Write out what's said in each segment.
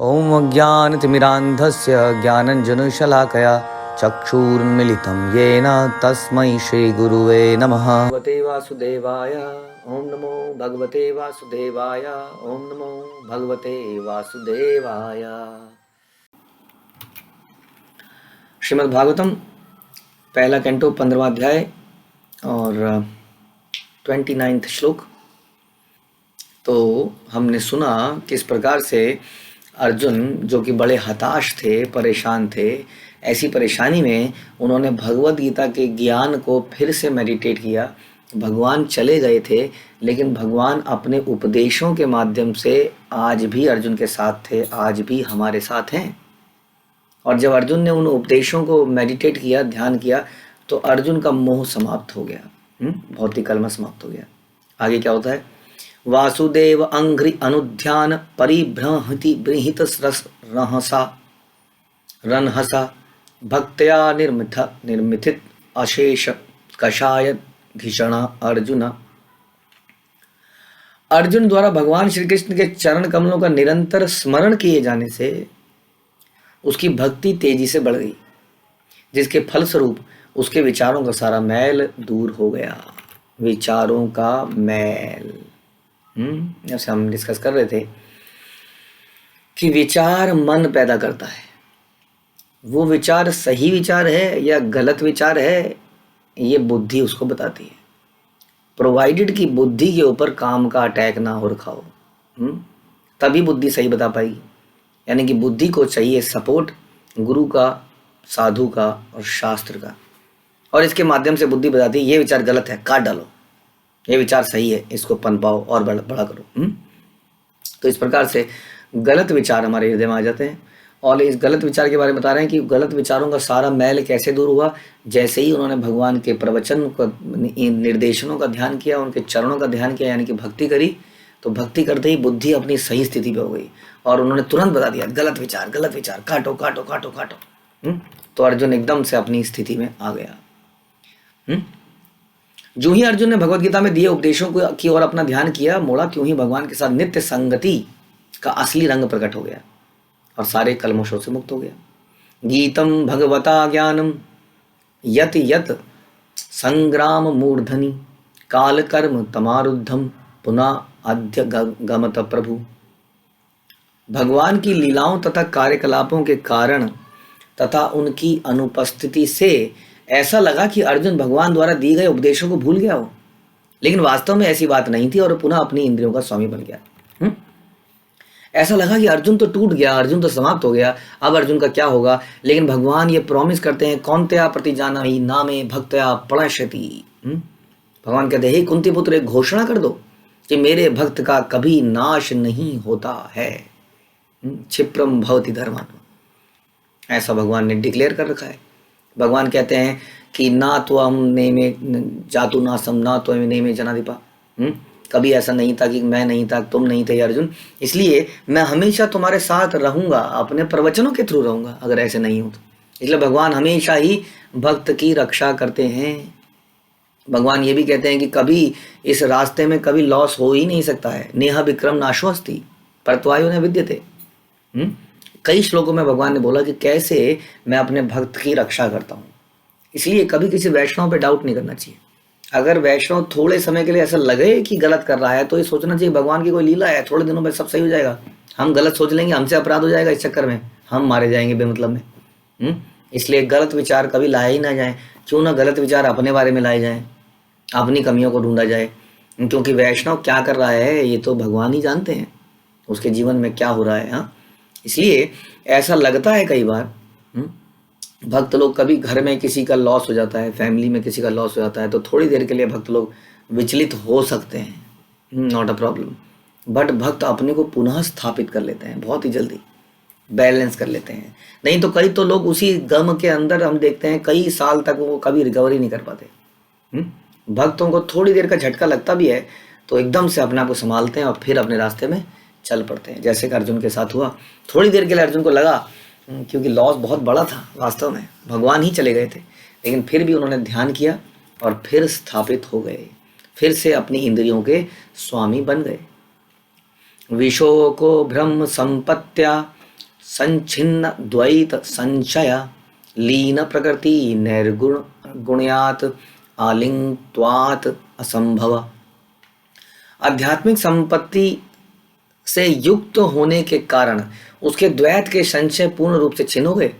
ॐ अज्ञानतिमिरान्धस्य ज्ञानञ्जनशलाकया चक्षुरुन्मिलितं येन तस्मै श्रीगुरुवे नमः। भगवते वासुदेवाय ॐ नमो भगवते वासुदेवाय ॐ नमो भगवते वासुदेवाय। श्रीमद् भागवतम पहला कैंटो 15वां अध्याय और 29वां श्लोक। तो हमने सुना किस प्रकार से अर्जुन, जो कि बड़े हताश थे, परेशान थे, ऐसी परेशानी में उन्होंने भगवद गीता के ज्ञान को फिर से मेडिटेट किया। भगवान चले गए थे, लेकिन भगवान अपने उपदेशों के माध्यम से आज भी अर्जुन के साथ थे, आज भी हमारे साथ हैं। और जब अर्जुन ने उन उपदेशों को मेडिटेट किया, ध्यान किया, तो अर्जुन का मोह समाप्त हो गया, भौतिक कलम समाप्त हो गया। आगे क्या होता है? वासुदेव अंघ्रि अनुध्यान परिभ्रहति बृहित रहसा रनहसा भक्त्या निर्मिथित अशेष कषाय घिषणा अर्जुन। अर्जुन द्वारा भगवान श्री कृष्ण के चरण कमलों का निरंतर स्मरण किए जाने से उसकी भक्ति तेजी से बढ़ गई, जिसके फलस्वरूप उसके विचारों का सारा मैल दूर हो गया। विचारों का मैल, जैसे हम डिस्कस कर रहे थे कि विचार मन पैदा करता है। वो विचार सही विचार है या गलत विचार है, ये बुद्धि उसको बताती है, प्रोवाइडेड कि बुद्धि के ऊपर काम का अटैक ना हो रखा हो, तभी बुद्धि सही बता पाएगी। यानी कि बुद्धि को चाहिए सपोर्ट गुरु का, साधु का और शास्त्र का, और इसके माध्यम से बुद्धि बताती है ये विचार गलत है, काट डालो, ये विचार सही है, इसको पनपाओ और बड़ा करो। तो इस प्रकार से गलत विचार हमारे हृदय में आ जाते हैं। और इस गलत विचार के बारे में बता रहे हैं कि गलत विचारों का सारा मैल कैसे दूर हुआ। जैसे ही उन्होंने भगवान के प्रवचन का, निर्देशनों का ध्यान किया, उनके चरणों का ध्यान किया, यानी कि भक्ति करी, तो भक्ति करते ही बुद्धि अपनी सही स्थिति पे हो गई और उन्होंने तुरंत बता दिया गलत विचार, काटो काटो काटो काटो। तो अर्जुन एकदम से अपनी स्थिति में आ गया। जो ही अर्जुन ने भगवत गीता में दिए उपदेशों की ओर अपना ध्यान किया, मोड़ा, क्यों ही भगवान के साथ नित्य संगति का असली रंग प्रकट हो गया और सारे कल्मशों से मुक्त हो गया। गीतम भगवता ज्ञानम यत यत संग्राम मूर्धनि काल कर्म तमारुद्धम पुनः अद्य गमत प्रभु। भगवान की लीलाओं तथा कार्यकलापों के कारण तथा उनकी अनुपस्थिति से ऐसा लगा कि अर्जुन भगवान द्वारा दिए गए उपदेशों को भूल गया हो, लेकिन वास्तव में ऐसी बात नहीं थी और पुनः अपनी इंद्रियों का स्वामी बन गया। ऐसा लगा कि अर्जुन तो टूट गया, अर्जुन तो समाप्त हो गया, अब अर्जुन का क्या होगा। लेकिन भगवान ये प्रॉमिस करते हैं, कौन्त्या प्रतिजानाहि नामे भक्त्या प्रणश्यति। भगवान कहते हैं, हे कुंती पुत्र, एक घोषणा कर दो कि मेरे भक्त का कभी नाश नहीं होता है, क्षिप्रम भवति धर्मात्मा, ऐसा भगवान ने डिक्लेयर कर रखा है। भगवान कहते हैं कि ना तो हम नेमे जातु नासम ना तो नेमे जनाधिपा। कभी ऐसा नहीं था कि मैं नहीं था, तुम नहीं थे अर्जुन, इसलिए मैं हमेशा तुम्हारे साथ रहूंगा, अपने प्रवचनों के थ्रू रहूंगा अगर ऐसे नहीं हो तो। इसलिए भगवान हमेशा ही भक्त की रक्षा करते हैं। भगवान ये भी कहते हैं कि कभी इस रास्ते में कभी लॉस हो ही नहीं सकता है। नेहा विक्रम नाशोस्ति परत्वायु ने विद्यते। कई श्लोकों में भगवान ने बोला कि कैसे मैं अपने भक्त की रक्षा करता हूँ। इसलिए कभी किसी वैष्णव पे डाउट नहीं करना चाहिए। अगर वैष्णव थोड़े समय के लिए ऐसा लगे कि गलत कर रहा है, तो ये सोचना चाहिए भगवान की कोई लीला है, थोड़े दिनों में सब सही हो जाएगा। हम गलत सोच लेंगे, हमसे अपराध हो जाएगा, इस चक्कर में हम मारे जाएंगे बेमतलब में। इसलिए गलत विचार कभी लाए ही ना जाए। क्यों ना गलत विचार अपने बारे में लाए जाए, अपनी कमियों को ढूंढा जाए, क्योंकि वैष्णव क्या कर रहा है ये तो भगवान ही जानते हैं, उसके जीवन में क्या हो रहा है। हाँ, इसलिए ऐसा लगता है कई बार भक्त लोग, कभी घर में किसी का लॉस हो जाता है, फैमिली में किसी का लॉस हो जाता है, तो थोड़ी देर के लिए भक्त लोग विचलित हो सकते हैं, नॉट अ प्रॉब्लम। बट भक्त अपने को पुनः स्थापित कर लेते हैं, बहुत ही जल्दी बैलेंस कर लेते हैं। नहीं तो कई तो लोग उसी गम के अंदर हम देखते हैं कई साल तक वो कभी रिकवरी नहीं कर पाते। भक्तों को थोड़ी देर का झटका लगता भी है तो एकदम से अपने आप को संभालते हैं और फिर अपने रास्ते में चल पड़ते हैं, जैसे कि अर्जुन के साथ हुआ। थोड़ी देर के लिए अर्जुन को लगा, क्योंकि लॉस बहुत बड़ा था, वास्तव में भगवान ही चले गए थे, लेकिन फिर भी उन्होंने ध्यान किया और फिर स्थापित हो गए, फिर से अपनी इंद्रियों के स्वामी बन गए। विशोको ब्रह्म संपत्त्या संछिन्न द्वैत संशय लीन प्रकृति निर्गुण गुणयात आलिंगत्वात् असंभव। आध्यात्मिक संपत्ति से युक्त होने के कारण उसके द्वैत के संशय पूर्ण रूप से छिन्न हो गए।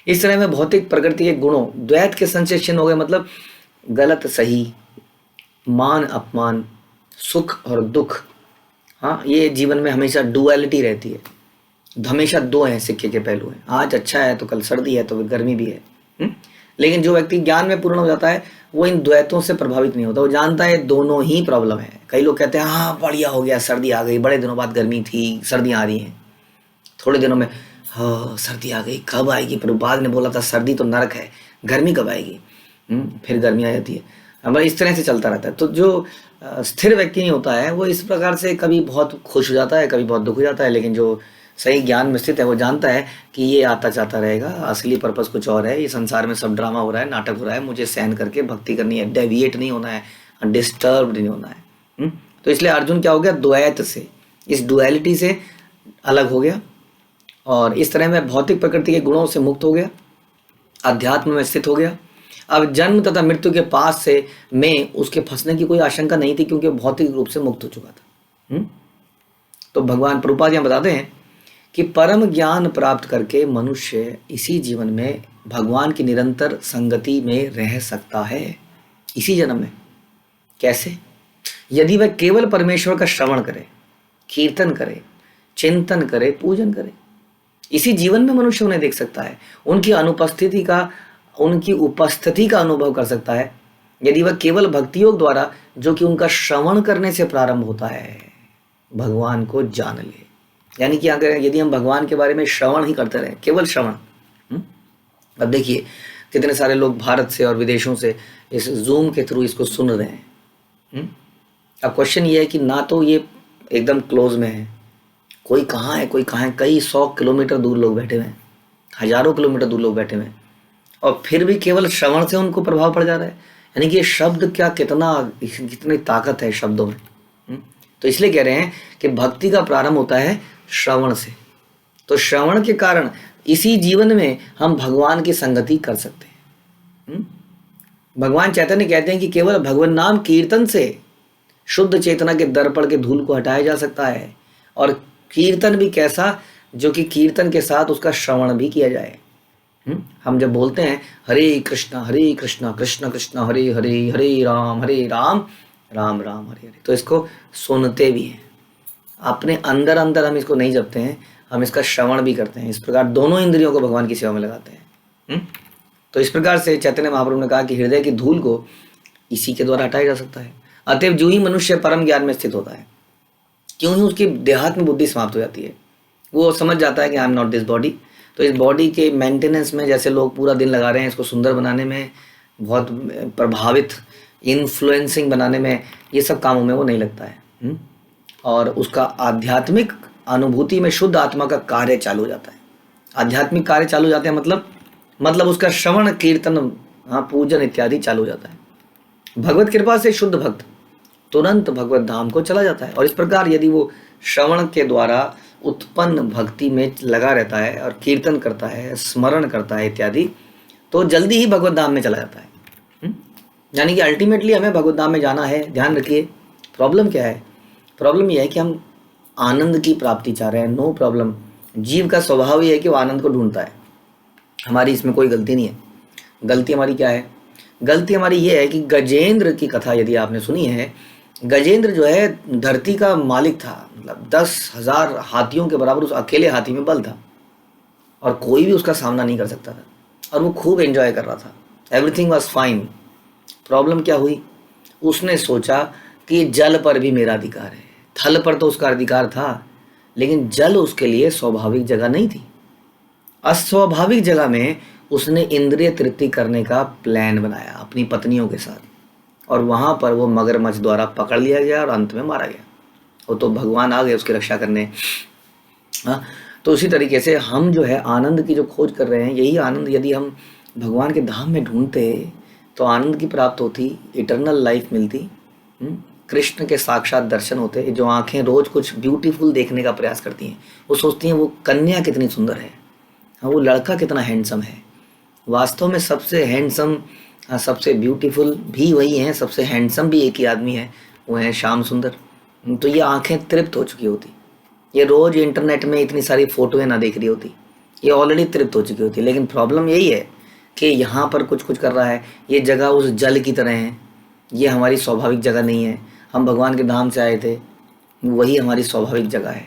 इस तरह में भौतिक प्रकृति के गुणों द्वैत के संशय छिन्न हो गए, मतलब गलत सही, मान अपमान, सुख और दुख। हाँ, ये जीवन में हमेशा डुअलिटी रहती है, हमेशा दो हैं सिक्के के पहलू हैं। आज अच्छा है तो कल सर्दी है तो गर्मी भी है। लेकिन जो व्यक्ति ज्ञान में पूर्ण हो जाता है वो इन द्वैतों से प्रभावित नहीं होता, वो जानता है दोनों ही प्रॉब्लम है। कई लोग कहते हैं हाँ बढ़िया हो गया, सर्दी आ गई, बड़े दिनों बाद गर्मी थी, सर्दियाँ आ रही हैं, थोड़े दिनों में हाँ सर्दी आ गई, कब आएगी? प्रभुपाद ने बोला था सर्दी तो नरक है, गर्मी कब आएगी? फिर गर्मी आ जाती है। हमारा इस तरह से चलता रहता है। तो जो स्थिर व्यक्ति नहीं होता है वो इस प्रकार से कभी बहुत खुश हो जाता है, कभी बहुत दुख हो जाता है। लेकिन जो सही ज्ञान में स्थित है वो जानता है कि ये आता जाता रहेगा, असली पर्पस कुछ और है, ये संसार में सब ड्रामा हो रहा है, नाटक हो रहा है, मुझे सहन करके भक्ति करनी है, डेविएट नहीं होना है, डिस्टर्ब नहीं होना है। तो इसलिए अर्जुन क्या हो गया? द्वैत से, इस डुअलिटी से अलग हो गया और इस तरह में भौतिक प्रकृति के गुणों से मुक्त हो गया, अध्यात्म में स्थित हो गया। अब जन्म तथा मृत्यु के पास से में उसके फंसने की कोई आशंका नहीं थी, क्योंकि भौतिक रूप से मुक्त हो चुका था। तो भगवान प्रभुपाद यहाँ बताते हैं कि परम ज्ञान प्राप्त करके मनुष्य इसी जीवन में भगवान की निरंतर संगति में रह सकता है, इसी जन्म में। कैसे? यदि वह केवल परमेश्वर का श्रवण करे, कीर्तन करे, चिंतन करे, पूजन करे, इसी जीवन में मनुष्य उन्हें देख सकता है, उनकी उपस्थिति का अनुभव कर सकता है। यदि वह केवल भक्ति योग द्वारा, जो कि उनका श्रवण करने से प्रारंभ होता है, भगवान को जान ले। यानी कि अगर यदि हम भगवान के बारे में श्रवण ही करते रहे, केवल श्रवण। अब देखिए कितने सारे लोग भारत से और विदेशों से इस जूम के थ्रू इसको सुन रहे हैं। अब क्वेश्चन ये है कि ना तो ये एकदम क्लोज में है, कोई कहाँ है, कोई कहाँ है, कई 100 किलोमीटर दूर लोग बैठे हुए हैं, हजारों किलोमीटर दूर लोग बैठे हुए हैं, और फिर भी केवल श्रवण से उनको प्रभाव पड़ जा रहा है। यानी कि ये शब्द क्या, कितनी ताकत है शब्दों में। तो इसलिए कह रहे हैं कि भक्ति का प्रारंभ होता है श्रवण से। तो श्रवण के कारण इसी जीवन में हम भगवान की संगति कर सकते हैं। भगवान चैतन्य कहते हैं कि केवल भगवान नाम कीर्तन से शुद्ध चेतना के दर्पण के धूल को हटाया जा सकता है। और कीर्तन भी कैसा? जो कि कीर्तन के साथ उसका श्रवण भी किया जाए। हम जब बोलते हैं हरे कृष्णा कृष्ण कृष्ण हरे हरे, हरे राम राम राम हरे हरे, तो इसको सुनते भी हैं, अपने अंदर अंदर हम इसको नहीं जपते हैं, हम इसका श्रवण भी करते हैं। इस प्रकार दोनों इंद्रियों को भगवान की सेवा में लगाते हैं। तो इस प्रकार से चैतन्य महाप्रभु ने कहा कि हृदय की धूल को इसी के द्वारा हटाया जा सकता है। अतएव जो ही मनुष्य परम ज्ञान में स्थित होता है, क्यों ही उसकी देहात्म बुद्धि समाप्त हो जाती है, वो समझ जाता है कि I am not this body. तो इस बॉडी के मेंटेनेंस में जैसे लोग पूरा दिन लगा रहे हैं, इसको सुंदर बनाने में, बहुत प्रभावित इन्फ्लुएंसिंग बनाने में, ये सब कामों में वो नहीं लगता है। और उसका आध्यात्मिक अनुभूति में शुद्ध आत्मा का कार्य चालू हो जाता है। आध्यात्मिक कार्य चालू हो जाते हैं, मतलब उसका श्रवण कीर्तन, पूजन इत्यादि चालू हो जाता है। भगवत कृपा से शुद्ध भक्त तुरंत भगवत धाम को चला जाता है। और इस प्रकार यदि वो श्रवण के द्वारा उत्पन्न भक्ति में लगा रहता है और कीर्तन करता है, स्मरण करता है इत्यादि, तो जल्दी ही भगवत धाम में चला जाता है। यानी कि अल्टीमेटली हमें भगवत धाम में जाना है। ध्यान रखिए, प्रॉब्लम क्या है? प्रॉब्लम यह है कि हम आनंद की प्राप्ति चाह रहे हैं। नो प्रॉब्लम, जीव का स्वभाव ही है कि वो आनंद को ढूंढता है, हमारी इसमें कोई गलती नहीं है। गलती हमारी क्या है? गलती हमारी ये है कि गजेंद्र की कथा यदि आपने सुनी है, गजेंद्र जो है धरती का मालिक था, मतलब 10,000 हाथियों के बराबर उस अकेले हाथी में बल था और कोई भी उसका सामना नहीं कर सकता था, और वो खूब एंजॉय कर रहा था, एवरीथिंग वाज फाइन। प्रॉब्लम क्या हुई? उसने सोचा कि जल पर भी मेरा अधिकार है। थल पर तो उसका अधिकार था, लेकिन जल उसके लिए स्वाभाविक जगह नहीं थी। अस्वाभाविक जगह में उसने इंद्रिय तृप्ति करने का प्लान बनाया अपनी पत्नियों के साथ, और वहाँ पर वो मगरमच्छ द्वारा पकड़ लिया गया और अंत में मारा गया। वो तो भगवान आ गए उसकी रक्षा करने। तो उसी तरीके से हम जो है आनंद की जो खोज कर रहे हैं, यही आनंद यदि हम भगवान के धाम में ढूंढते तो आनंद की प्राप्त होती, इटर्नल लाइफ मिलती, कृष्ण के साक्षात दर्शन होते हैं। जो आंखें रोज कुछ ब्यूटीफुल देखने का प्रयास करती हैं, वो सोचती हैं वो कन्या कितनी सुंदर है, हाँ वो लड़का कितना हैंडसम है। वास्तव में सबसे हैंडसम, सबसे ब्यूटीफुल भी वही हैं, सबसे हैंडसम भी एक ही आदमी है, वो है श्याम सुंदर। तो ये आंखें तृप्त हो चुकी होती, ये रोज इंटरनेट में इतनी सारी फोटोएं ना देख रही होती, ये ऑलरेडी तृप्त हो चुकी होती। लेकिन प्रॉब्लम यही है कि यहाँ पर कुछ कुछ कर रहा है। ये जगह उस जल की तरह है, ये हमारी स्वाभाविक जगह नहीं है। हम भगवान के धाम से आए थे, वही हमारी स्वाभाविक जगह है।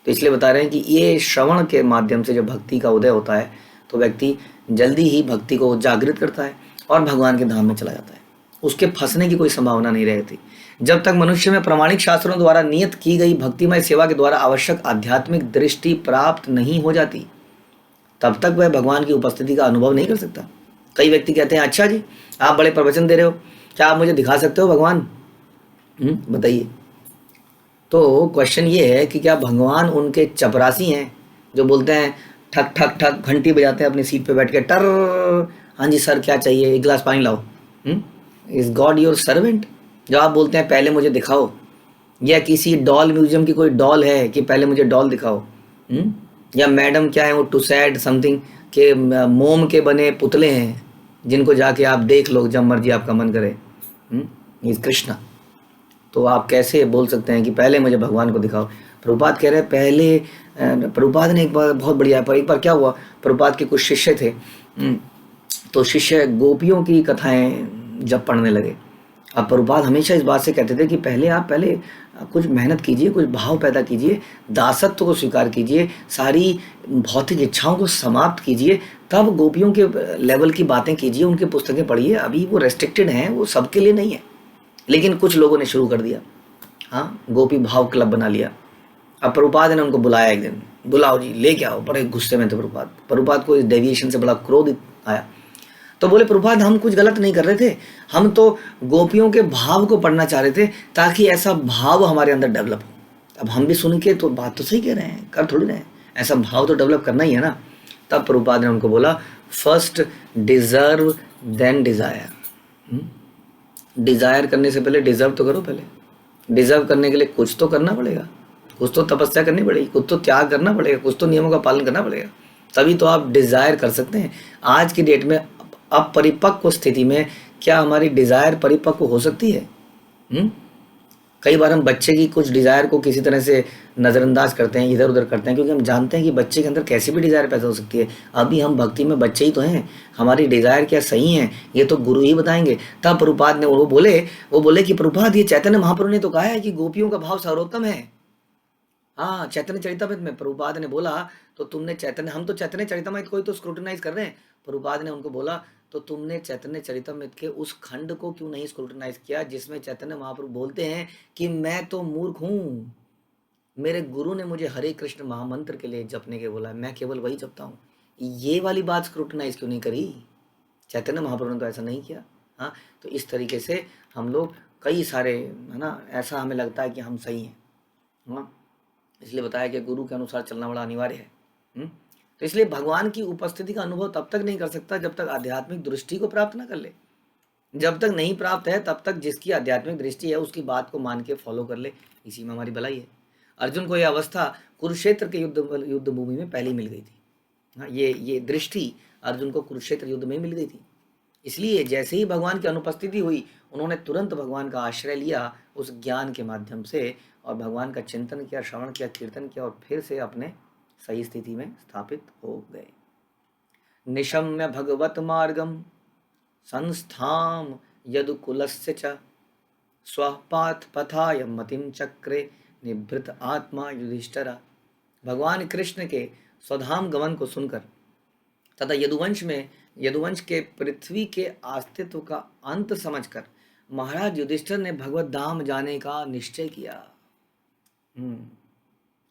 तो इसलिए बता रहे हैं कि ये श्रवण के माध्यम से जब भक्ति का उदय होता है तो व्यक्ति जल्दी ही भक्ति को जागृत करता है और भगवान के धाम में चला जाता है। उसके फंसने की कोई संभावना नहीं रहती। जब तक मनुष्य में प्रमाणिक शास्त्रों द्वारा नियत की गई भक्तिमय सेवा के द्वारा आवश्यक आध्यात्मिक दृष्टि प्राप्त नहीं हो जाती, तब तक वह भगवान की उपस्थिति का अनुभव नहीं कर सकता। कई व्यक्ति कहते हैं, अच्छा जी आप बड़े प्रवचन दे रहे हो, क्या आप मुझे दिखा सकते हो भगवान? बताइए। तो क्वेश्चन ये है कि क्या भगवान उनके चपरासी हैं जो बोलते हैं ठक ठक ठक घंटी बजाते हैं अपनी सीट पे बैठ के, टर हाँ जी सर क्या चाहिए, एक गिलास पानी लाओ? इज गॉड योर सर्वेंट जो आप बोलते हैं पहले मुझे दिखाओ? या किसी डॉल म्यूजियम की कोई डॉल है कि पहले मुझे डॉल दिखाओ? या मैडम क्या है वो टू सैड समथिंग के मोम के बने पुतले हैं जिनको जाके आप देख लो जब मर्जी आपका मन करे? इज कृष्णा। तो आप कैसे बोल सकते हैं कि पहले मुझे भगवान को दिखाओ? प्रभुपाद कह रहे हैं पहले, प्रभुपाद ने एक बार बहुत बढ़िया, पर एक बार क्या हुआ, प्रभुपाद के कुछ शिष्य थे, तो शिष्य गोपियों की कथाएं जब पढ़ने लगे। अब प्रभुपाद हमेशा इस बात से कहते थे कि पहले कुछ मेहनत कीजिए, कुछ भाव पैदा कीजिए, दासत्व को स्वीकार कीजिए, सारी भौतिक इच्छाओं को समाप्त कीजिए, तब गोपियों के लेवल की बातें कीजिए, उनकी पुस्तकें पढ़िए। अभी वो रेस्ट्रिक्टेड हैं, वो सबके लिए नहीं है। लेकिन कुछ लोगों ने शुरू कर दिया, हाँ गोपी भाव क्लब बना लिया। अब प्रभुपाद ने उनको बुलाया एक दिन, बुलाओ जी लेके आओ। बड़े गुस्से में थे प्रभुपाद को इस डेविएशन से बड़ा क्रोध आया। तो बोले प्रभुपाद हम कुछ गलत नहीं कर रहे थे, हम तो गोपियों के भाव को पढ़ना चाह रहे थे ताकि ऐसा भाव हमारे अंदर डेवलप हो। अब हम भी सुन के तो बात तो सही कह रहे हैं, कर थोड़ी रहे हैं, ऐसा भाव तो डेवलप करना ही है ना। तब प्रभुपाद ने उनको बोला first deserve then desire. Desire करने से पहले डिजर्व तो करो। पहले डिजर्व करने के लिए कुछ तो करना पड़ेगा, कुछ तो तपस्या करनी पड़ेगी, कुछ तो त्याग करना पड़ेगा, कुछ तो नियमों का पालन करना पड़ेगा, तभी तो आप डिजायर कर सकते हैं। आज की डेट में अपरिपक्व स्थिति में क्या हमारी डिजायर परिपक्व हो सकती है? कई बार हम बच्चे की कुछ डिजायर को किसी तरह से नज़रअंदाज करते हैं, इधर उधर करते हैं, क्योंकि हम जानते हैं कि बच्चे के अंदर कैसी भी डिजायर पैदा हो सकती है। अभी हम भक्ति में बच्चे ही तो हैं, हमारी डिजायर क्या सही है ये तो गुरु ही बताएंगे। तब प्रभुपाद ने वो बोले कि प्रभुपाद ये चैतन्य महाप्रभु ने तो कहा है कि गोपियों का भाव सर्वोत्तम है। हाँ चैतन्य चरितमृत में प्रभुपाद ने बोला तो तुमने चैतन्य, हम तो चैतन्य चरितमृत को ही तो स्क्रूटिनाइज कर रहे हैं। प्रभुपाद ने उनको बोला तो तुमने चैतन्य चरितमृत के उस खंड को क्यों नहीं स्क्रूटिनाइज किया जिसमें चैतन्य महाप्रभु बोलते हैं कि मैं तो मूर्ख हूँ, मेरे गुरु ने मुझे हरे कृष्ण महामंत्र के लिए जपने के बोला, मैं केवल वही जपता हूँ। ये वाली बात स्क्रूटिनाइज क्यों नहीं करी? चैतन्य महाप्रभु ने तो ऐसा नहीं किया। हाँ तो इस तरीके से हम लोग कई सारे, है ना, ऐसा हमें लगता है कि हम सही हैं। हाँ इसलिए बताया कि गुरु के अनुसार चलना बड़ा अनिवार्य है। तो इसलिए भगवान की उपस्थिति का अनुभव तब तक नहीं कर सकता जब तक आध्यात्मिक दृष्टि को प्राप्त ना कर ले। जब तक नहीं प्राप्त है तब तक जिसकी आध्यात्मिक दृष्टि है उसकी बात को मान के फॉलो कर ले, इसी में हमारी भलाई है। अर्जुन को यह अवस्था कुरुक्षेत्र के युद्ध भूमि में पहले मिल गई थी। हाँ ये दृष्टि अर्जुन को कुरुक्षेत्र युद्ध में मिल गई थी। इसलिए जैसे ही भगवान की अनुपस्थिति हुई उन्होंने तुरंत भगवान का आश्रय लिया उस ज्ञान के माध्यम से, और भगवान का चिंतन किया, श्रवण किया, कीर्तन किया, और फिर से अपने सही स्थिति में स्थापित हो गए। निशम्य भगवत मार्गम संस्थाम यदुकुलस्य च स्वपाथ पथाय मतिम चक्रे निभृत आत्मा युधिष्ठिरा। भगवान कृष्ण के स्वधाम गमन को सुनकर तथा यदुवंश के पृथ्वी के अस्तित्व का अंत समझकर महाराज युधिष्ठिर ने भगवत धाम जाने का निश्चय किया।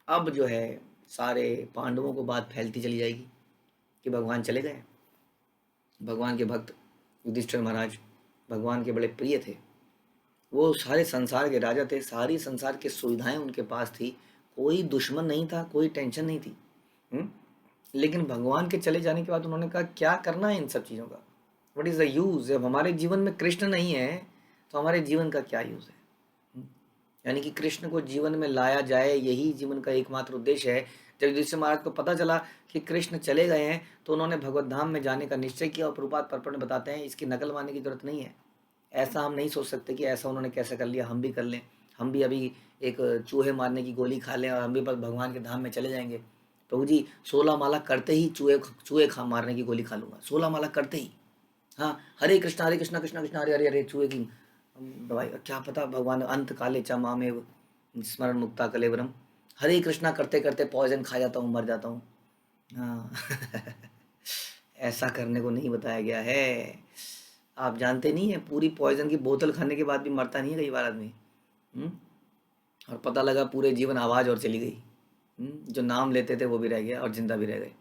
अब जो है सारे पांडवों को बात फैलती चली जाएगी कि भगवान चले गए। भगवान के भक्त युधिष्ठिर महाराज भगवान के बड़े प्रिय थे, वो सारे संसार के राजा थे, सारी संसार की सुविधाएं उनके पास थी, कोई दुश्मन नहीं था, कोई टेंशन नहीं थी। लेकिन भगवान के चले जाने के बाद उन्होंने कहा क्या करना है इन सब चीज़ों का, व्हाट इज़ द यूज़। जब हमारे जीवन में कृष्ण नहीं है तो हमारे जीवन का क्या यूज़ है। यानी कि कृष्ण को जीवन में लाया जाए, यही जीवन का एकमात्र उद्देश्य है। जब युधिष्ठिर महाराज को पता चला कि कृष्ण चले गए हैं तो उन्होंने भगवत धाम में जाने का निश्चय किया। और प्रभुपाद पर्पण में बताते हैं इसकी नकल मानने की जरूरत नहीं है। ऐसा हम नहीं सोच सकते कि ऐसा उन्होंने कैसे कर लिया, हम भी कर लें, हम भी अभी एक चूहे मारने की गोली खा लें और हम भी बस भगवान के धाम में चले जाएंगे। प्रभु जी 16 माला करते ही चूहे चूहे खा मारने की गोली खा लूंगा, 16 माला करते ही। हाँ, हरे कृष्णा कृष्णा कृष्णा हरे हरे हरे, चूहे की दवाई। क्या पता भगवान अंत काले च मामेव स्मरण मुक्ता कलेवरम, हरे कृष्णा करते करते पॉइजन खा जाता हूँ, मर जाता हूँ। हाँ ऐसा करने को नहीं बताया गया है। आप जानते नहीं है, पूरी पॉइजन की बोतल खाने के बाद भी मरता नहीं है कई बार आदमी। हम्म? और पता लगा पूरे जीवन आवाज़ और चली गई। जो नाम लेते थे वो भी रह गया और जिंदा भी रह गए।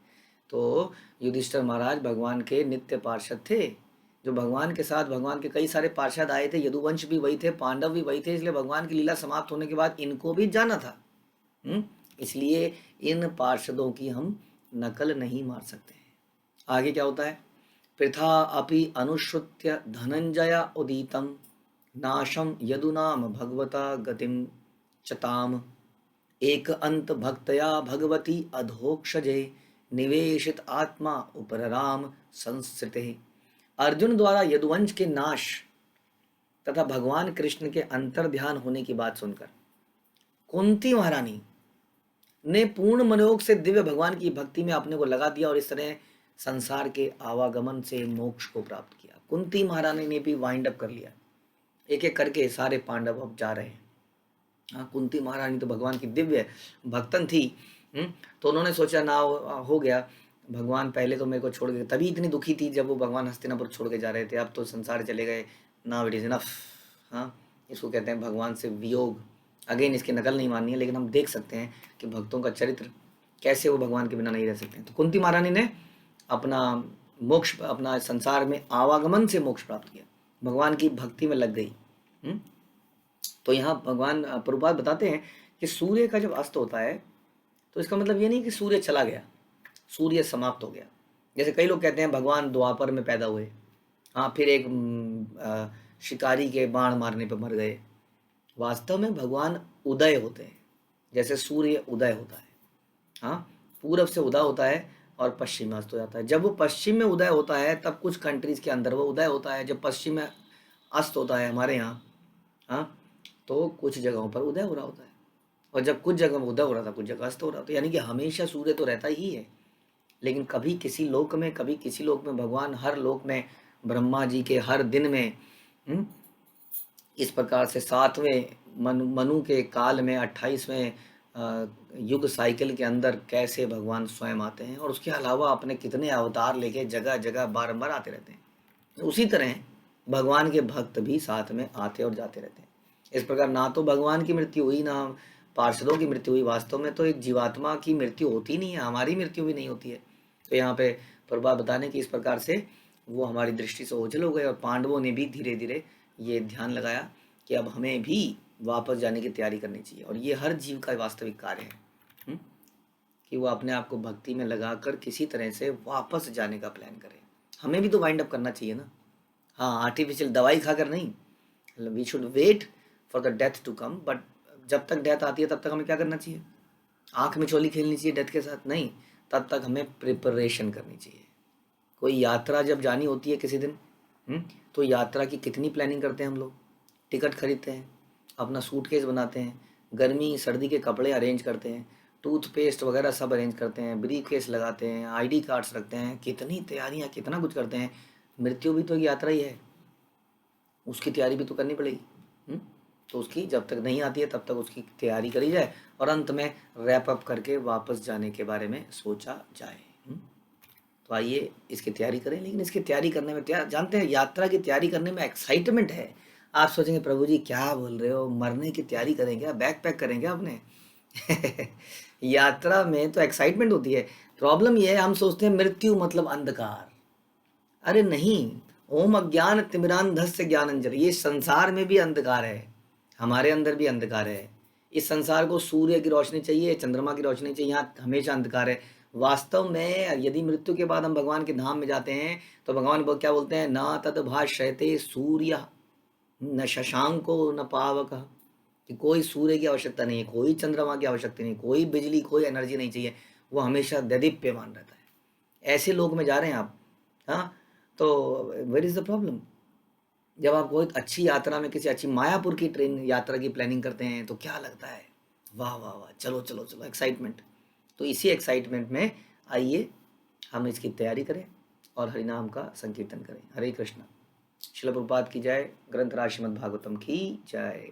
तो युधिष्ठिर महाराज भगवान के नित्य पार्षद थे, जो भगवान के साथ, भगवान के कई सारे पार्षद आए थे, यदुवंश भी वही थे, पांडव भी वही थे, इसलिए भगवान की लीला समाप्त होने के बाद इनको भी जाना था। इसलिए इन पार्षदों की हम नकल नहीं मार सकते हैं। आगे क्या होता है, पृथा अपि अनुश्रुत्य धनंजय उदितम नाशम यदुनाम भगवता गतिम चताम एक अंत भक्तया भगवती अधोक्षजे निवेशित आत्मा उपरराम संस्थिते। अर्जुन द्वारा यदुवंश के नाश तथा भगवान कृष्ण के अंतर ध्यान होने की बात सुनकर कुंती महारानी ने पूर्ण मनोयोग से दिव्य भगवान की भक्ति में अपने को लगा दिया और इस तरह संसार के आवागमन से मोक्ष को प्राप्त किया। कुंती महारानी ने भी वाइंड अप कर लिया, एक एक करके सारे पांडव अब जा रहे हैं। हाँ, कुंती महारानी तो भगवान की दिव्य भक्तन थी। तो उन्होंने सोचा ना हो गया, भगवान पहले तो मेरे को छोड़ गए, तभी इतनी दुखी थी जब वो भगवान हस्तिनापुर छोड़ के जा रहे थे, अब तो संसार चले गए, नाउ इट इज इनफ। हाँ, इसको कहते हैं भगवान से वियोग। अगेन इसकी नकल नहीं माननी है, लेकिन हम देख सकते हैं कि भक्तों का चरित्र कैसे वो भगवान के बिना नहीं रह सकते। तो कुंती महारानी ने अपना मोक्ष, अपना संसार में आवागमन से मोक्ष प्राप्त किया, भगवान की भक्ति में लग गई। तो यहाँ भगवान प्रभुपाद बताते हैं कि सूर्य का जब अस्त होता है तो इसका मतलब ये नहीं कि सूर्य चला गया, सूर्य समाप्त हो गया। जैसे कई लोग कहते हैं भगवान द्वापर में पैदा हुए, हाँ, फिर एक शिकारी के बाण मारने पर मर गए। वास्तव में भगवान उदय होते हैं, जैसे सूर्य उदय होता है, हाँ, पूरब से उदय होता है और पश्चिम में अस्त हो जाता है। जब वो पश्चिम में उदय होता है तब कुछ कंट्रीज के अंदर वो उदय होता है, जब पश्चिम में अस्त होता है हमारे यहाँ, हाँ, तो कुछ जगहों पर उदय हो रहा होता है, और जब कुछ जगह में उदय हो रहा था कुछ जगह अस्त हो रहा था। यानी कि हमेशा सूर्य तो रहता ही है, लेकिन कभी किसी लोक में, कभी किसी लोक में भगवान हर लोक में, ब्रह्मा जी के हर दिन में, इस प्रकार से 7वें मनु के काल में 28वें युग साइकिल के अंदर कैसे भगवान स्वयं आते हैं, और उसके अलावा अपने कितने अवतार लेके जगह जगह बारंबार आते रहते हैं। उसी तरह भगवान के भक्त भी साथ में आते और जाते रहते हैं। इस प्रकार ना तो भगवान की मृत्यु हुई, ना पार्षदों की मृत्यु हुई। वास्तव में तो एक जीवात्मा की मृत्यु होती नहीं है, हमारी मृत्यु भी नहीं होती है। तो यहाँ पे प्रभा बताने की इस प्रकार से वो हमारी दृष्टि से ओझल हो गए, और पांडवों ने भी धीरे धीरे ये ध्यान लगाया कि अब हमें भी वापस जाने की तैयारी करनी चाहिए। और ये हर जीव का वास्तविक कार्य है कि वो अपने आप को भक्ति में लगाकर किसी तरह से वापस जाने का प्लान करे। हमें भी तो वाइंड अप करना चाहिए ना, हाँ, आर्टिफिशियल दवाई खाकर नहीं। We should wait for the death to come, but जब तक डेथ आती है तब तक हमें क्या करना चाहिए, आँख में चोली खेलनी चाहिए डेथ के साथ नहीं, तब तक हमें प्रिपरेशन करनी चाहिए। कोई यात्रा जब जानी होती है किसी दिन, तो यात्रा की कितनी प्लानिंग करते हैं हम लोग, टिकट खरीदते हैं, अपना सूटकेस बनाते हैं, गर्मी सर्दी के कपड़े अरेंज करते हैं, टूथपेस्ट वगैरह सब अरेंज करते हैं, ब्रीफ केस लगाते हैं, आईडी कार्ड्स रखते हैं, कितनी तैयारियाँ, कितना कुछ करते हैं। मृत्यु भी तो एक यात्रा ही है, उसकी तैयारी भी तो करनी पड़ेगी। तो उसकी जब तक नहीं आती है तब तक उसकी तैयारी करी जाए, और अंत में रैप अप करके वापस जाने के बारे में सोचा जाए। तो आइए इसकी तैयारी करें। लेकिन इसकी तैयारी करने में जानते हैं, यात्रा की तैयारी करने में एक्साइटमेंट है। आप सोचेंगे प्रभु जी क्या बोल रहे हो, मरने की तैयारी करेंगे, बैग पैक करेंगे अपने यात्रा में तो एक्साइटमेंट होती है। प्रॉब्लम यह है, हम सोचते हैं मृत्यु मतलब अंधकार। अरे नहीं, ओम अज्ञान तिमिरांधस्य ज्ञानंजन, ये संसार में भी अंधकार है, हमारे अंदर भी अंधकार है। इस संसार को सूर्य की रोशनी चाहिए, चंद्रमा की रोशनी चाहिए, यहाँ हमेशा अंधकार है। वास्तव में यदि मृत्यु के बाद हम भगवान के धाम में जाते हैं तो भगवान क्या बोलते हैं, ना तद भाष्यते सूर्य न शशांको न पावक। कि कोई सूर्य की आवश्यकता नहीं है, कोई चंद्रमा की आवश्यकता नहीं, कोई बिजली, कोई एनर्जी नहीं चाहिए, वो हमेशा दैदीप्यमान रहता है। ऐसे लोग में जा रहे हैं आप, हाँ, तो वेयर इज़ द प्रॉब्लम? जब आप बहुत अच्छी यात्रा में किसी अच्छी मायापुर की ट्रेन यात्रा की प्लानिंग करते हैं तो क्या लगता है, वाह वाह वाह, चलो चलो चलो, एक्साइटमेंट। तो इसी एक्साइटमेंट में आइए हम इसकी तैयारी करें और हरिनाम का संकीर्तन करें। हरे कृष्णा। शिल प्रभुपाद की जय। ग्रंथराज श्रीमद् भागवतम की जय।